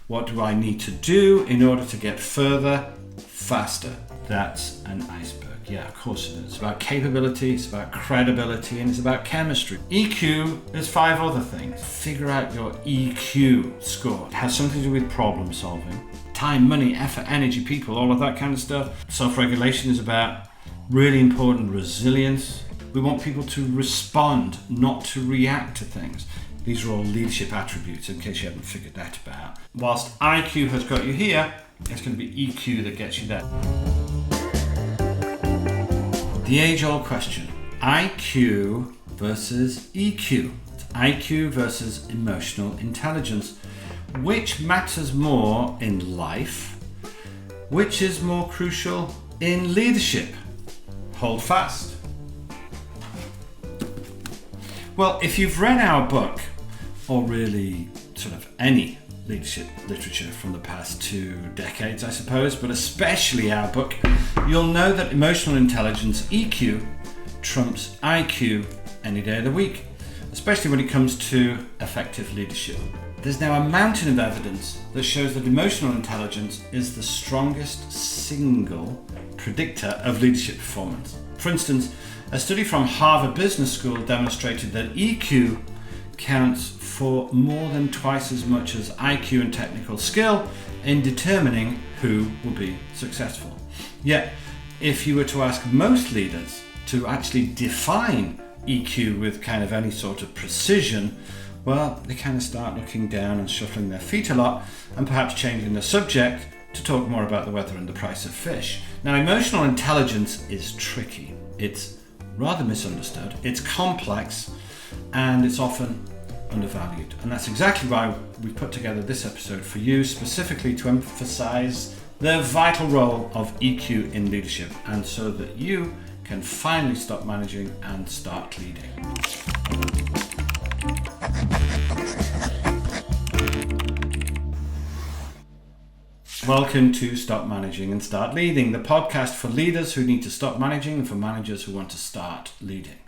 What do I need to do in order to get further, faster? That's an iceberg. Yeah, of course it is. It's about capability, it's about credibility, and it's about chemistry. EQ is 5 other things. Figure out your EQ score. It has something to do with problem solving. Time, money, effort, energy, people, all of that kind of stuff. Self-regulation is about really important resilience. We want people to respond, not to react to things. These are all leadership attributes, in case you haven't figured that out. Whilst IQ has got you here, it's going to be EQ that gets you there. The age-old question, IQ versus EQ. It's IQ versus emotional intelligence. Which matters more in life? Which is more crucial in leadership? Hold fast. Well, if you've read our book, or really sort of any leadership literature from the past 2 decades, I suppose, but especially our book, you'll know that emotional intelligence, EQ, trumps IQ any day of the week, especially when it comes to effective leadership. There's now a mountain of evidence that shows that emotional intelligence is the strongest single predictor of leadership performance. For instance, a study from Harvard Business School demonstrated that EQ counts for more than twice as much as IQ and technical skill in determining who will be successful. Yet, if you were to ask most leaders to actually define EQ with kind of any sort of precision, well, they kind of start looking down and shuffling their feet a lot and perhaps changing the subject to talk more about the weather and the price of fish. Now, emotional intelligence is tricky. It's rather misunderstood, it's complex, and it's often undervalued. And that's exactly why we put together this episode for you, specifically to emphasize the vital role of EQ in leadership, and so that you can finally stop managing and start leading. Welcome to Stop Managing and Start Leading, the podcast for leaders who need to stop managing and for managers who want to start leading.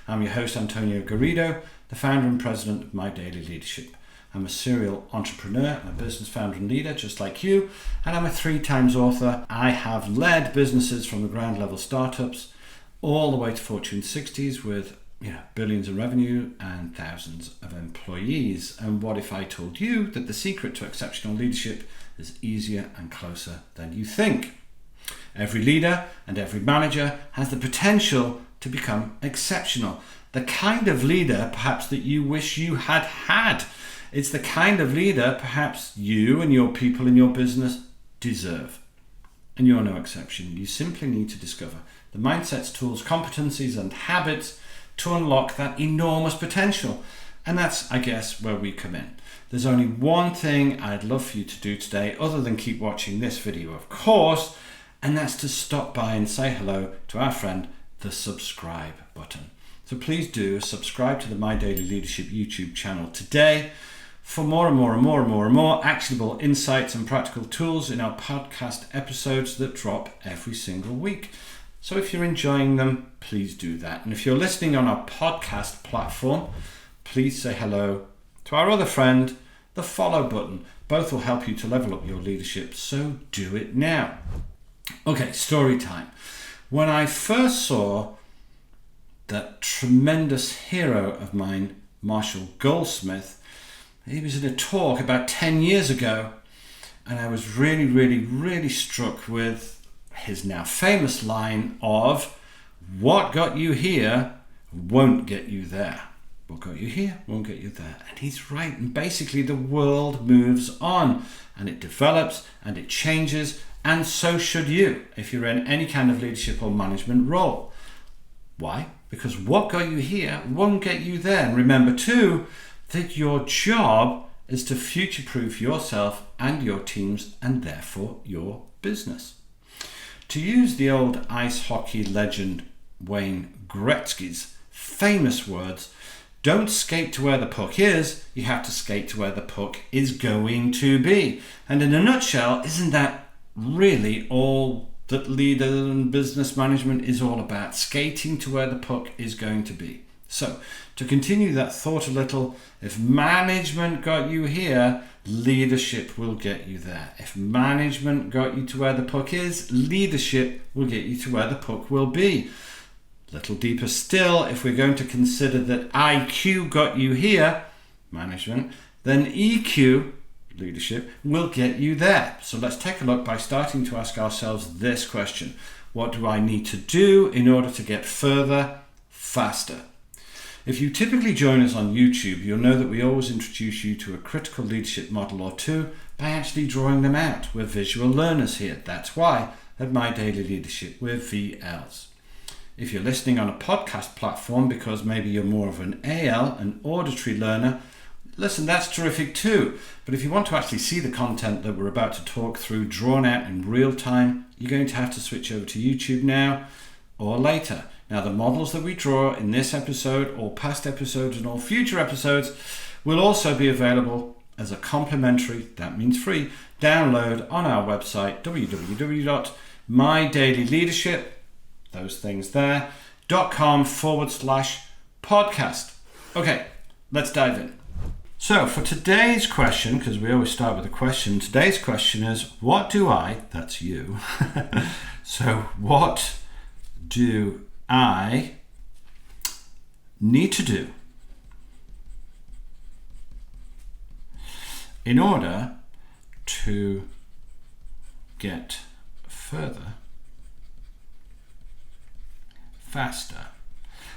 I'm your host, Antonio Garrido, the founder and president of My Daily Leadership. I'm a serial entrepreneur, I'm a business founder and leader just like you, and I'm a 3-times author. I have led businesses from the ground level startups all the way to Fortune 60s with billions in revenue and thousands of employees. And what if I told you that the secret to exceptional leadership is easier and closer than you think? Every leader and every manager has the potential to become exceptional. The kind of leader perhaps that you wish you had had. It's the kind of leader perhaps you and your people in your business deserve. And you're no exception. You simply need to discover the mindsets, tools, competencies and habits to unlock that enormous potential. And that's, I guess, where we come in. There's only one thing I'd love for you to do today, other than keep watching this video, of course, and that's to stop by and say hello to our friend, the subscribe button. So please do subscribe to the My Daily Leadership YouTube channel today for more and more actionable insights and practical tools in our podcast episodes that drop every single week. So if you're enjoying them, please do that. And if you're listening on our podcast platform, please say hello to our other friend, the follow button. Both will help you to level up your leadership, so do it now. Okay, story time. When I first saw that tremendous hero of mine, Marshall Goldsmith, he was in a talk about 10 years ago, and I was really struck with his now famous line of, "What got you here won't get you there. What got you here won't get you there." And he's right. And basically the world moves on and it develops and it changes, and so should you if you're in any kind of leadership or management role. Why? Because what got you here won't get you there. And remember too that your job is to future-proof yourself and your teams, and therefore your business. To use the old ice hockey legend Wayne Gretzky's famous words, don't skate to where the puck is, you have to skate to where the puck is going to be. And in a nutshell, isn't that really all that leader and business management is all about? Skating to where the puck is going to be. So, to continue that thought a little, if management got you here, leadership will get you there. If management got you to where the puck is, leadership will get you to where the puck will be. A little deeper still, if we're going to consider that IQ got you here, management, then EQ, leadership, will get you there. So let's take a look by starting to ask ourselves this question. What do I need to do in order to get further, faster? If you typically join us on YouTube, you'll know that we always introduce you to a critical leadership model or two by actually drawing them out. We're visual learners here. That's why at My Daily Leadership, we're VLs. If you're listening on a podcast platform because maybe you're more of an AL, an auditory learner, listen, that's terrific too. But if you want to actually see the content that we're about to talk through drawn out in real time, you're going to have to switch over to YouTube now or later. Now, the models that we draw in this episode, all past episodes and all future episodes will also be available as a complimentary, that means free, download on our website, www.mydailyleadership, those things there, .com/podcast. Okay, let's dive in. So for today's question, because we always start with a question, today's question is, what do I, that's you, so what do I need to do in order to get further, faster?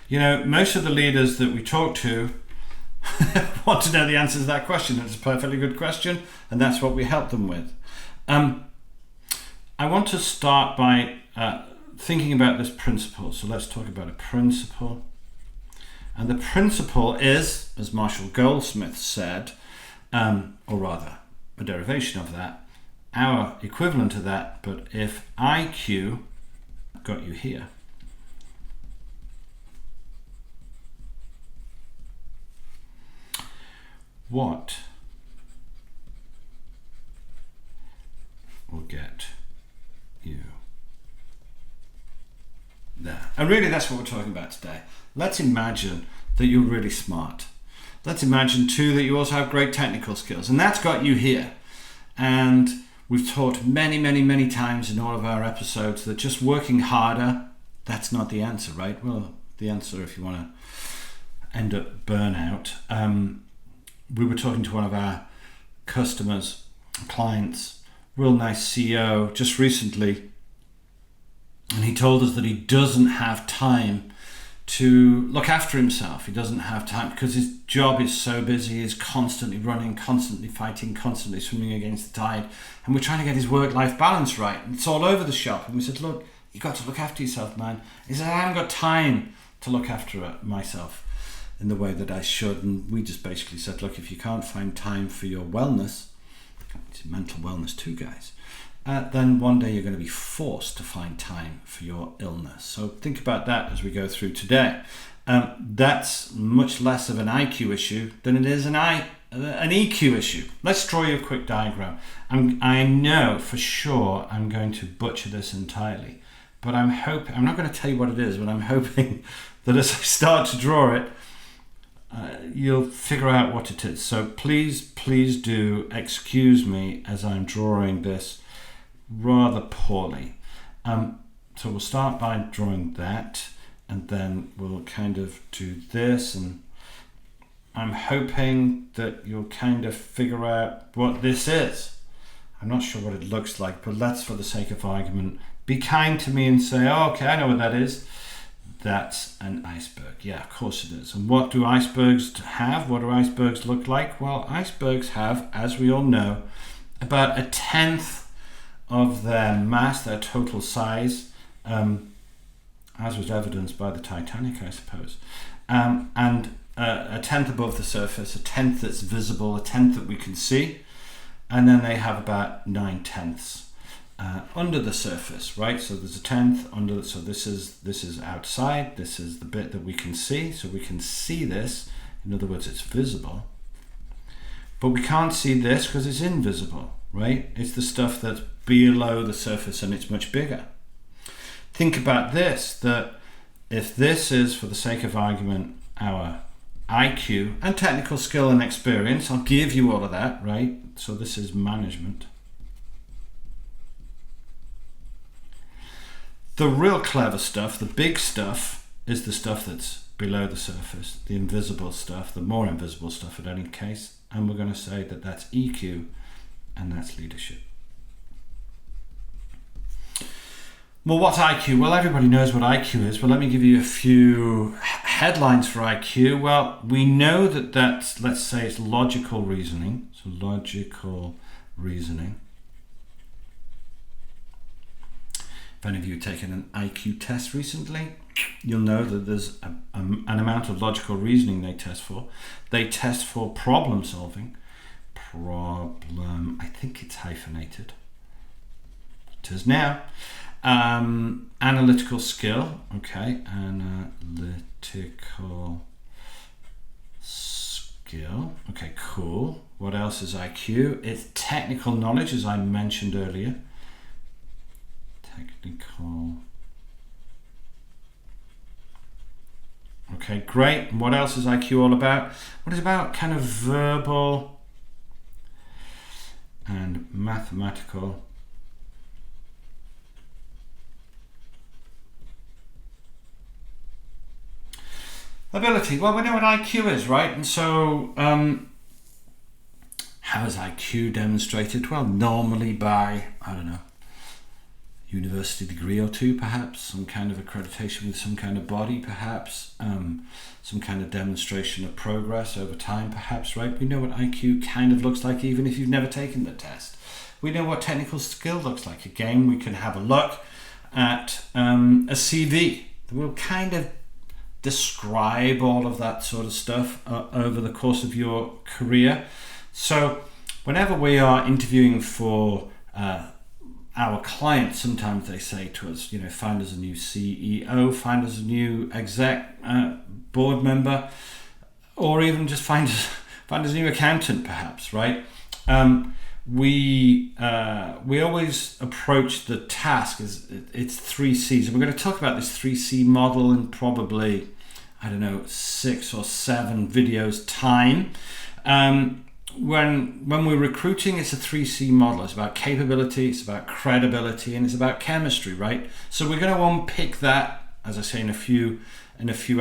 You know, most of the leaders that we talk to want to know the answer to that question. It's a perfectly good question, and that's what we help them with. I want to start by thinking about this principle. So let's talk about a principle. And the principle is, as Marshall Goldsmith said, or rather a derivation of that, our equivalent to that, but if IQ got you here, what will get you there? And really that's what we're talking about today. Let's imagine that you're really smart. Let's imagine too that you also have great technical skills, and that's got you here. And we've talked many times in all of our episodes that just working harder, that's not the answer, right? Well, the answer if you want to end up burnout. We were talking to one of our customers, clients, real nice CEO just recently, and he told us that he doesn't have time to look after himself. He doesn't have time because his job is so busy. He's constantly running, constantly fighting, constantly swimming against the tide, and we're trying to get his work-life balance right, and it's all over the shop. And we said, look, you got to look after yourself, man. He said, I haven't got time to look after myself in the way that I should. And we just basically said, look, if you can't find time for your wellness, it's mental wellness too, guys, then one day you're going to be forced to find time for your illness. So think about that as we go through today. That's much less of an IQ issue than it is an EQ issue. Let's draw you a quick diagram. I know for sure I'm going to butcher this entirely, but I'm not going to tell you what it is, but I'm hoping that as I start to draw it, you'll figure out what it is. So please do excuse me as I'm drawing this rather poorly. So we'll start by drawing that, and then we'll kind of do this, and I'm hoping that you'll kind of figure out what this is. I'm not sure what it looks like, but let's, for the sake of argument, be kind to me and say, oh, okay, I know what that is. That's an iceberg. Yeah, of course it is. And what do icebergs have? What do icebergs look like? Well, icebergs have, as we all know, about 1/10 of their mass, their total size, as was evidenced by the Titanic, I suppose, and 1/10 above the surface, 1/10 that's visible, 1/10 that we can see, and then they have about 9/10 under the surface, right? So there's 1/10 under. So this is outside. This is the bit that we can see. So we can see this. In other words, it's visible, but we can't see this because it's invisible, right? It's the stuff that's below the surface, and it's much bigger. Think about this, that if this is, for the sake of argument, our IQ and technical skill and experience. I'll give you all of that, right? So this is management. The real clever stuff, the big stuff, is the stuff that's below the surface, the invisible stuff, the more invisible stuff in any case. And we're going to say that that's EQ and that's leadership. Well, what's IQ? Well, everybody knows what IQ is. Well, let me give you a few headlines for IQ. Well, we know that that's, let's say it's logical reasoning. So logical reasoning. If any of you have taken an IQ test recently, you'll know that there's an amount of logical reasoning they test for. They test for problem solving. I think it's hyphenated. It is now. Analytical skill. Okay, analytical skill. Okay, cool. What else is IQ? It's technical knowledge, as I mentioned earlier. Technical. Okay, great. And what else is IQ all about? What is about kind of verbal and mathematical ability. Well, we know what IQ is, right? And so how is IQ demonstrated? Well, normally by, I don't know, university degree or two, perhaps, some kind of accreditation with some kind of body, perhaps, some kind of demonstration of progress over time, perhaps, right? We know what IQ kind of looks like, even if you've never taken the test. We know what technical skill looks like. Again, we can have a look at a CV. We'll kind of describe all of that sort of stuff over the course of your career. So whenever we are interviewing for our clients, sometimes they say to us, you know, find us a new CEO, find us a new exec board member, or even just find us a new accountant, perhaps, right? We always approach the task as it's 3 C's, and we're going to talk about this 3C model in probably, I don't know, 6 or 7 videos time. When we're recruiting, it's a 3C model. It's about capability, it's about credibility, and it's about chemistry, right? So we're going to unpick that, as I say, in a few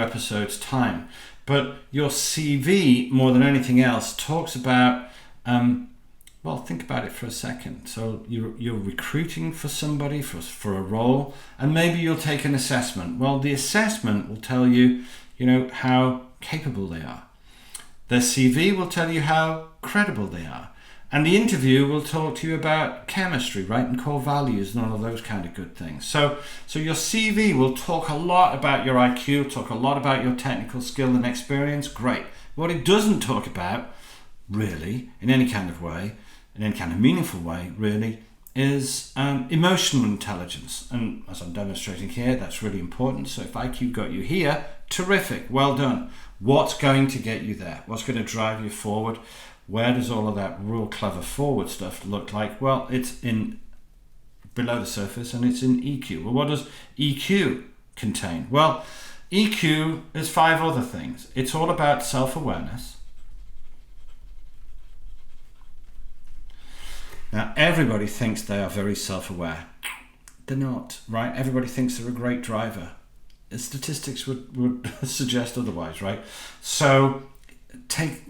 episodes time. But your CV, more than anything else, talks about well, think about it for a second. So you're recruiting for somebody for a role, and maybe you'll take an assessment. Well, the assessment will tell you, you know, how capable they are. Their CV will tell you how credible they are. And the interview will talk to you about chemistry, right, and core values and all of those kind of good things. So your CV will talk a lot about your IQ, talk a lot about your technical skill and experience. Great. What it doesn't talk about, really, in any kind of way, in any kind of meaningful way, really, is emotional intelligence. And as I'm demonstrating here, that's really important. So if IQ got you here, terrific, well done. What's going to get you there? What's going to drive you forward? Where does all of that real clever forward stuff look like? Well, it's in below the surface, and it's in EQ. Well, what does EQ contain? Well, EQ is 5 other things. It's all about self-awareness. Now, everybody thinks they are very self-aware. They're not, right? Everybody thinks they're a great driver. Statistics would suggest otherwise, right? So take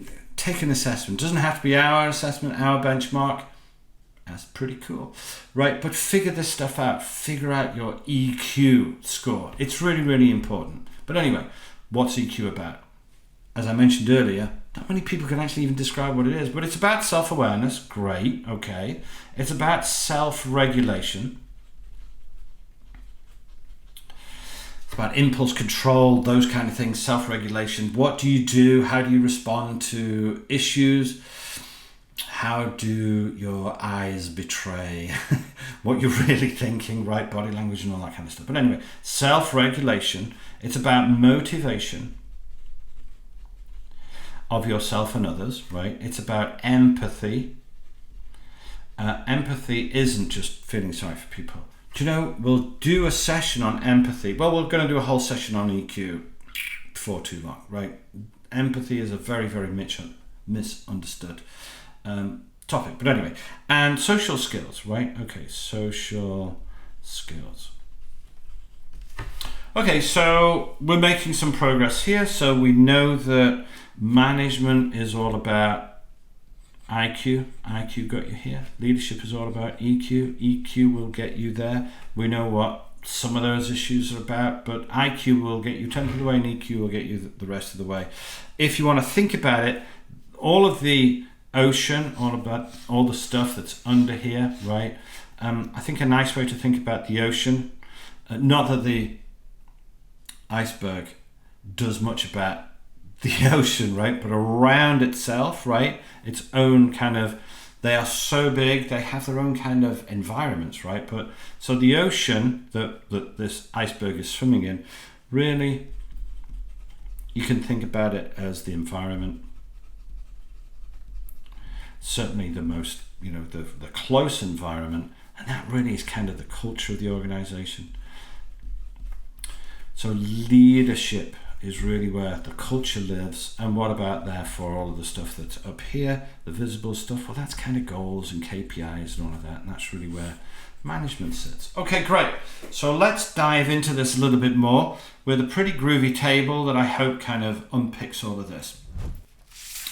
an assessment. It doesn't have to be our assessment, our benchmark. That's pretty cool, right? But figure this stuff out. Figure out your EQ score. It's really, really important. But anyway, what's EQ about? As I mentioned earlier, not many people can actually even describe what it is, but it's about self-awareness. Great, okay. It's about self-regulation. It's about impulse control, those kind of things, self-regulation. What do you do? How do you respond to issues? How do your eyes betray what you're really thinking, right? Body language and all that kind of stuff. But anyway, self-regulation. It's about motivation of yourself and others, right? It's about empathy. Empathy isn't just feeling sorry for people. Do you know, we'll do a session on empathy. Well, we're going to do a whole session on EQ for too long, right? Empathy is a very, very misunderstood topic. But anyway, and social skills, right? Okay, social skills. Okay, so we're making some progress here. So we know that management is all about IQ. IQ got you here. Leadership is all about EQ. EQ will get you there. We know what some of those issues are about, but IQ will get you 10th of the way and EQ will get you the rest of the way. If you want to think about it, all of the ocean, all about all the stuff that's under here, right? I think a nice way to think about the ocean, not that the iceberg does much about the ocean, right? But around itself, right? Its own kind of, they are so big, they have their own kind of environments, right? But so the ocean that this iceberg is swimming in, really, you can think about it as the environment. Certainly the most, the close environment, and that really is kind of the culture of the organization. So leadership is really where the culture lives. And what about therefore all of the stuff that's up here, the visible stuff? Well, that's kind of goals and KPIs and all of that, and that's really where management sits. Okay, great. So let's dive into this a little bit more with a pretty groovy table that I hope kind of unpicks all of this.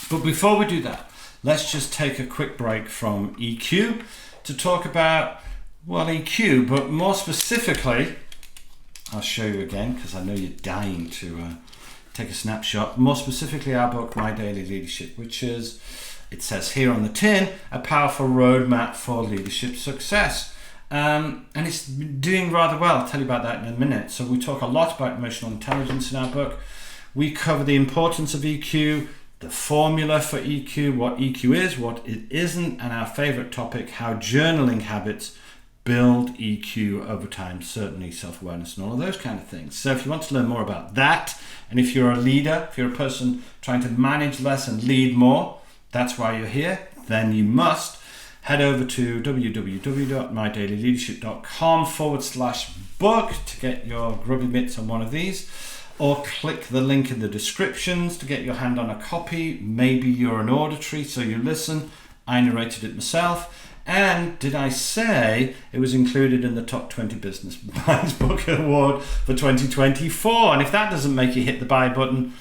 But before we do that, let's just take a quick break from EQ to talk about, well, EQ, but more specifically, I'll show you again because I know you're dying to take a snapshot. More specifically, our book, My Daily Leadership, which is, it says here on the tin, a powerful roadmap for leadership success. And it's doing rather well. I'll tell you about that in a minute. So we talk a lot about emotional intelligence in our book. We cover the importance of EQ, the formula for EQ, what EQ is, what it isn't, and our favorite topic, how journaling habits build EQ over time, certainly self-awareness and all of those kind of things. So if you want to learn more about that, and if you're a leader, if you're a person trying to manage less and lead more, that's why you're here, then you must head over to www.mydailyleadership.com/book to get your grubby bits on one of these, or click the link in the descriptions to get your hand on a copy. Maybe you're an auditory, so you listen. I narrated it myself. And did I say it was included in the top 20 Business Minds Book Award for 2024? And if that doesn't make you hit the buy button,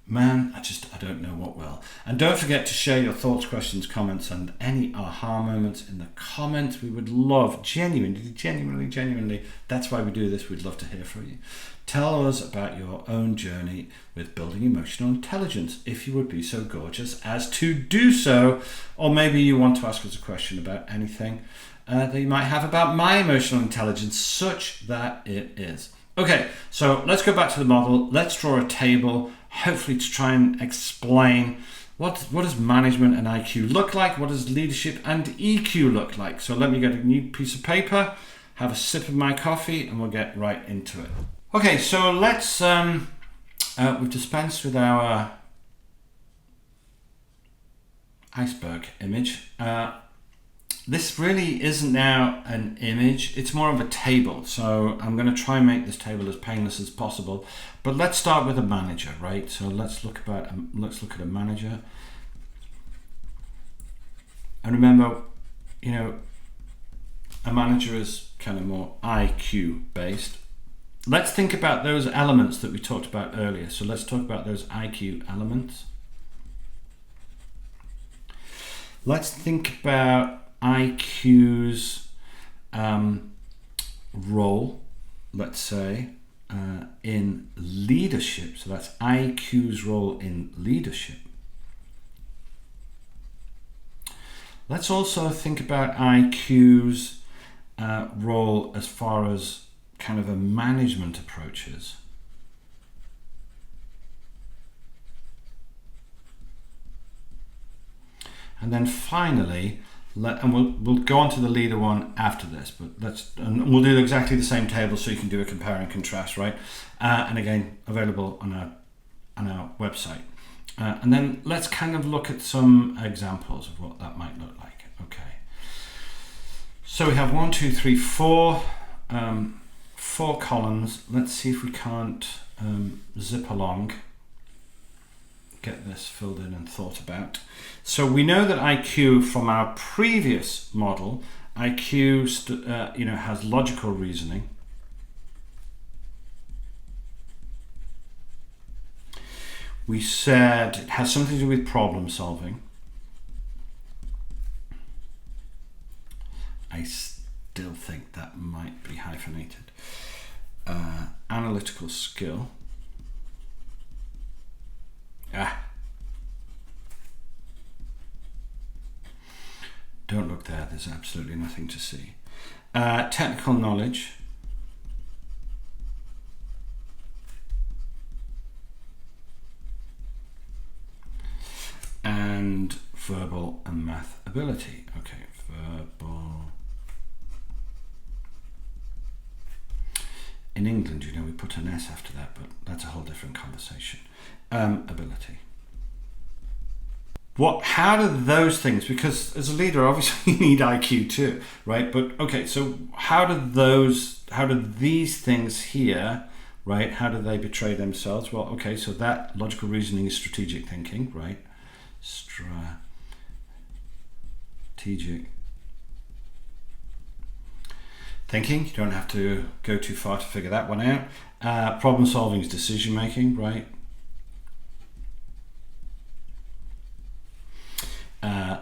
man, I don't know what will. And don't forget to share your thoughts, questions, comments, and any aha moments in the comments. We would love, genuinely, that's why we do this. We'd love to hear from you. Tell us about your own journey with building emotional intelligence, if you would be so gorgeous as to do so. Or maybe you want to ask us a question about anything that you might have about my emotional intelligence, such that it is. Okay, so let's go back to the model. Let's draw a table, hopefully to try and explain what does management and IQ look like? What does leadership and EQ look like? So let me get a new piece of paper, have a sip of my coffee, and we'll get right into it. Okay, so let's, we've dispensed with our iceberg image. This really isn't now an image, it's more of a table. So I'm going to try and make this table as painless as possible. But let's start with a manager, right? So let's look at a manager. And remember, a manager is kind of more IQ based. Let's think about those elements that we talked about earlier. So let's talk about those IQ elements. Let's think about IQ's role, let's say, in leadership. So that's IQ's role in leadership. Let's also think about IQ's role as far as kind of a management approach is. And then finally, we'll go on to the leader one after this, but we'll do exactly the same table so you can do a compare and contrast, right? And again, available on our website. And then let's kind of look at some examples of what that might look like. Okay. So we have 1, 2, 3, 4. 4 columns. Let's see if we can't zip along get this filled in and thought about. So we know that IQ from our previous model, IQ has logical reasoning. We said it has something to do with problem solving. I still think that might be hyphenated. Analytical skill. Don't look there, there's absolutely nothing to see. Technical knowledge. And verbal and math ability. Okay, verbal. In England, we put an S after that, but that's a whole different conversation. Ability. How do those things, because as a leader, obviously you need IQ too, right? But okay, so how do these things here, right? How do they betray themselves? Well, okay, so that logical reasoning is strategic thinking, right? Strategic thinking. You don't have to go too far to figure that one out. Problem solving is decision making, right?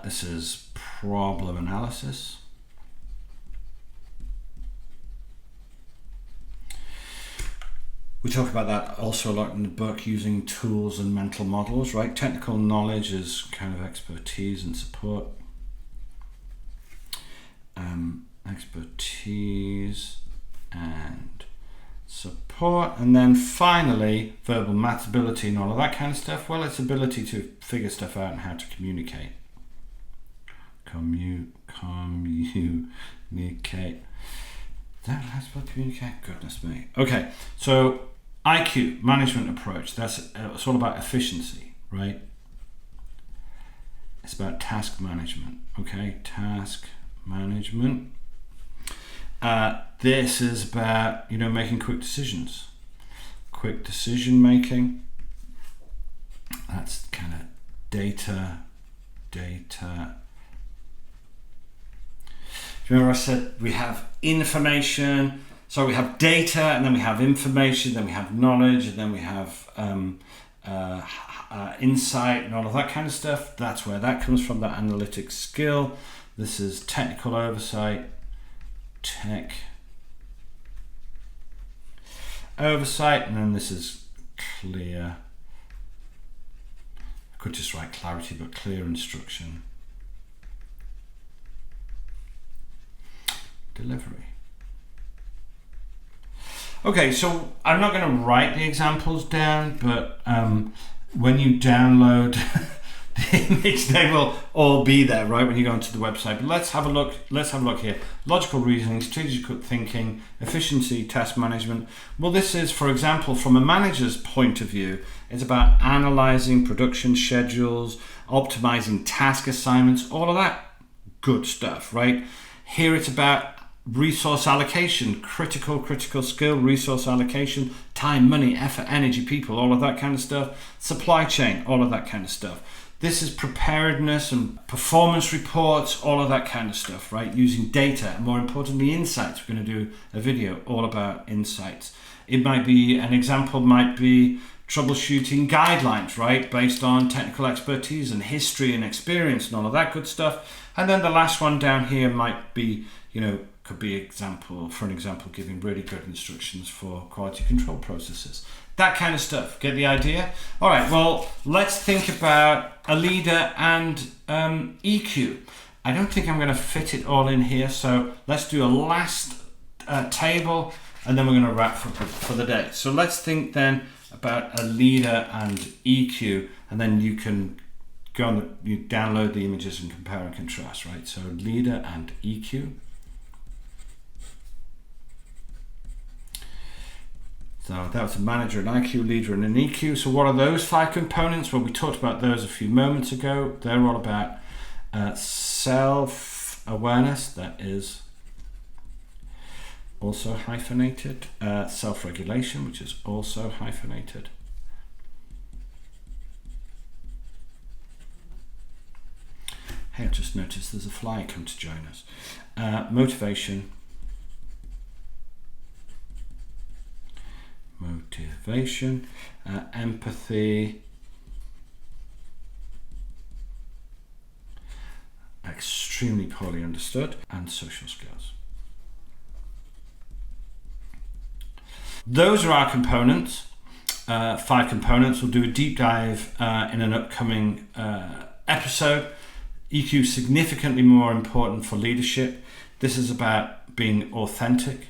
This is problem analysis. We talk about that also a lot in the book, using tools and mental models, right? Technical knowledge is kind of expertise and support. Expertise and support. And then finally, verbal math ability and all of that kind of stuff. Well, it's ability to figure stuff out and how to communicate. Communicate. Is that how to spell communicate? Goodness me. Okay, so IQ, management approach. It's all about efficiency, right? It's about task management. Okay, task management. This is about, making quick decisions. Quick decision making. That's kind of data. Remember I said we have information, so we have data, and then we have information, then we have knowledge, and then we have insight and all of that kind of stuff. That's where that comes from, that analytic skill. This is technical oversight, and then this is clear. I could just write clarity, but clear instruction. Delivery. Okay, so I'm not going to write the examples down, but when you download the image, they will all be there, right, when you go onto the website. But let's have a look here. Logical reasoning, strategic thinking, efficiency, task management. Well, this is, for example, from a manager's point of view, it's about analyzing production schedules, optimizing task assignments, all of that good stuff, right? Here it's about resource allocation, critical skill, resource allocation, time, money, effort, energy, people, all of that kind of stuff, supply chain, all of that kind of stuff. This is preparedness and performance reports, all of that kind of stuff, right? Using data, and more importantly, insights. We're going to do a video all about insights. It might be, an example might be troubleshooting guidelines, right? Based on technical expertise and history and experience and all of that good stuff. And then the last one down here might be, could be for an example, giving really good instructions for quality control processes. That kind of stuff. Get the idea? All right, well, let's think about a leader and EQ. I don't think I'm going to fit it all in here, so let's do a last table, and then we're going to wrap for the day. So let's think then about a leader and EQ, and then you can you download the images and compare and contrast, right? So leader and EQ. So that was a manager, an IQ, leader, and an EQ. So what are those 5 components? Well, we talked about those a few moments ago. They're all about self-awareness, that is also hyphenated. Self-regulation, which is also hyphenated. Hey, I just noticed there's a fly come to join us. Motivation, empathy, extremely poorly understood, and social skills. Those are our components, 5 components. We'll do a deep dive in an upcoming episode. EQ is significantly more important for leadership. This is about being authentic.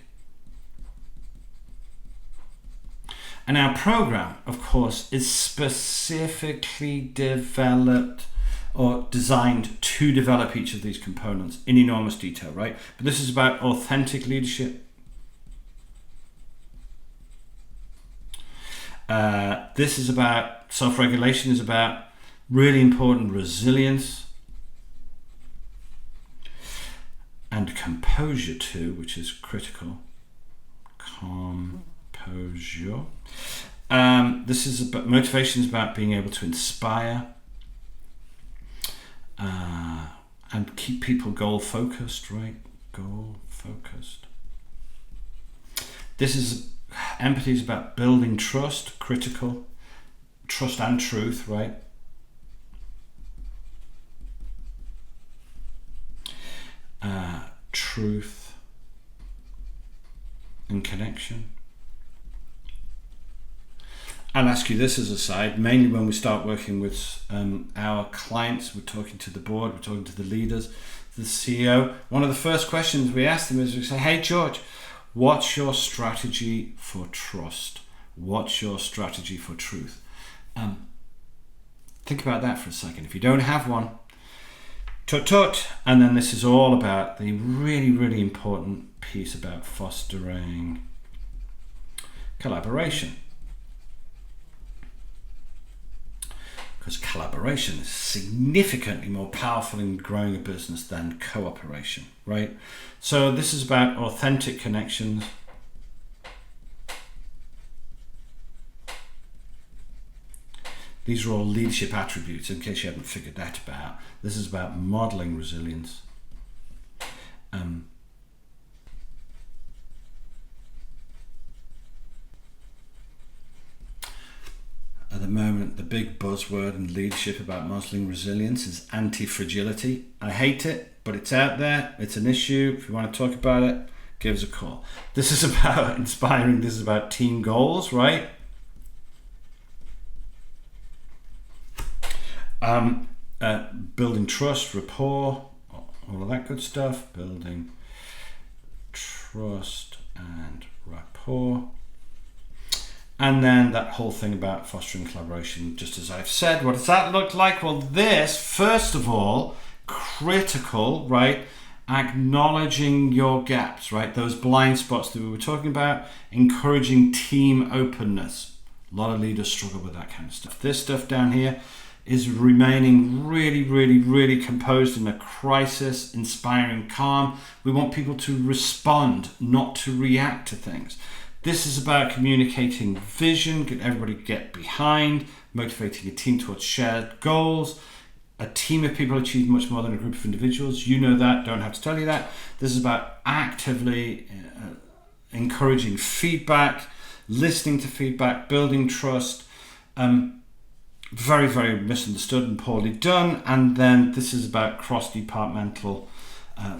And our program, of course, is specifically developed or designed to develop each of these components in enormous detail, right? But this is about authentic leadership. This is about self-regulation, is about really important resilience and composure too, which is critical. Composure. This is about motivation, is about being able to inspire and keep people goal focused, right? Goal focused. This is empathy, is about building trust, critical. Trust and truth, right? Truth and connection. I'll ask you this as a side, mainly when we start working with our clients, we're talking to the board, we're talking to the leaders, the CEO. One of the first questions we ask them is we say, hey George, what's your strategy for trust? What's your strategy for truth? Think about that for a second. If you don't have one, tut. And then this is all about the really, really important piece about fostering collaboration. Because collaboration is significantly more powerful in growing a business than cooperation, right? So this is about authentic connections. These are all leadership attributes, in case you haven't figured that out. This is about modeling resilience. At the moment, the big buzzword in leadership about modeling resilience is anti-fragility. I hate it, but it's out there. It's an issue. If you want to talk about it, give us a call. This is about inspiring. This is about team goals, right? Building trust, rapport, all of that good stuff. Building trust and rapport. And then that whole thing about fostering collaboration, just as I've said. What does that look like? Well, this, first of all, critical, right? Acknowledging your gaps, right? Those blind spots that we were talking about, encouraging team openness. A lot of leaders struggle with that kind of stuff. This stuff down here is remaining really, really, really composed in a crisis, inspiring calm. We want people to respond, not to react to things. This is about communicating vision, get everybody get behind, motivating a team towards shared goals. A team of people achieve much more than a group of individuals. You know that, don't have to tell you that. This is about actively encouraging feedback, listening to feedback, building trust. Very, very misunderstood and poorly done. And then this is about cross-departmental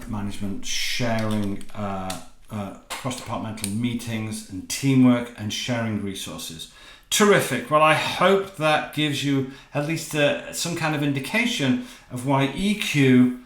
management, sharing cross-departmental meetings and teamwork and sharing resources. Terrific. Well, I hope that gives you at least some kind of indication of why EQ,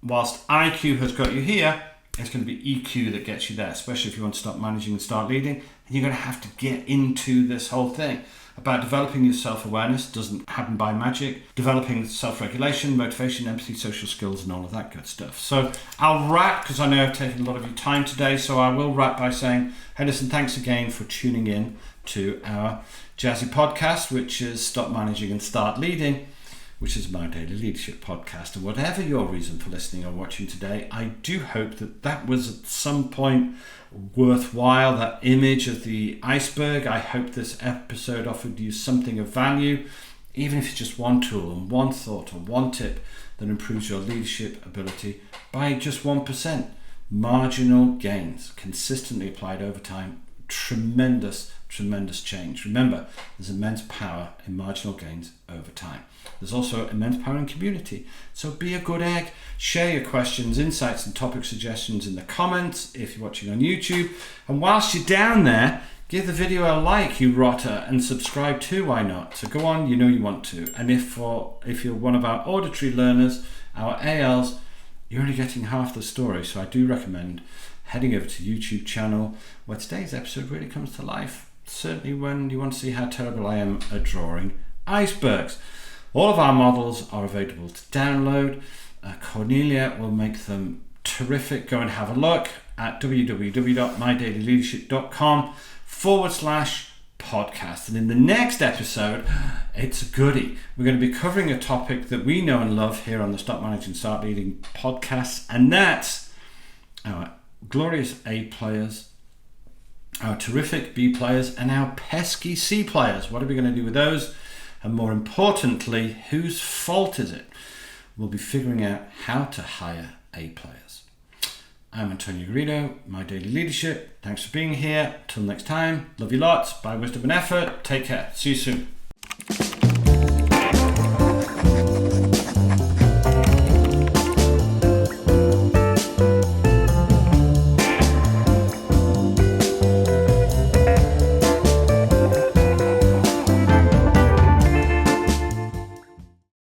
whilst IQ has got you here, it's going to be EQ that gets you there, especially if you want to start managing and start leading. And you're going to have to get into this whole thing about developing your self-awareness. Doesn't happen by magic. Developing self-regulation, motivation, empathy, social skills, and all of that good stuff. So I'll wrap, because I know I've taken a lot of your time today, so I will wrap by saying, hey, listen, thanks again for tuning in to our jazzy podcast, which is Stop Managing and Start Leading, which is my daily leadership podcast. And whatever your reason for listening or watching today, I do hope that that was at some point worthwhile, that image of the iceberg. I hope this episode offered you something of value, even if it's just one tool and one thought or one tip that improves your leadership ability by just 1%. Marginal gains, consistently applied over time. Tremendous change. Remember, there's immense power in marginal gains over time. There's also immense power in community. So be a good egg. Share your questions, insights, and topic suggestions in the comments if you're watching on YouTube. And whilst you're down there, give the video a like, you rotter, and subscribe too, why not? So go on, you know you want to. And if you're one of our auditory learners, our ALs, you're only getting half the story. So I do recommend heading over to YouTube channel where today's episode really comes to life. Certainly when you want to see how terrible I am at drawing icebergs. All of our models are available to download. Cornelia will make them terrific. Go and have a look at www.mydailyleadership.com/podcast. And in the next episode, it's a goodie. We're going to be covering a topic that we know and love here on the Stop Managing, Start Leading podcast, and that's our glorious A players, our terrific B players, and our pesky C players. What are we going to do with those? And more importantly, whose fault is it? We'll be figuring out how to hire A players. I'm Antonio Garrido, My Daily Leadership. Thanks for being here. Till next time, love you lots. By wisdom and effort. Take care. See you soon.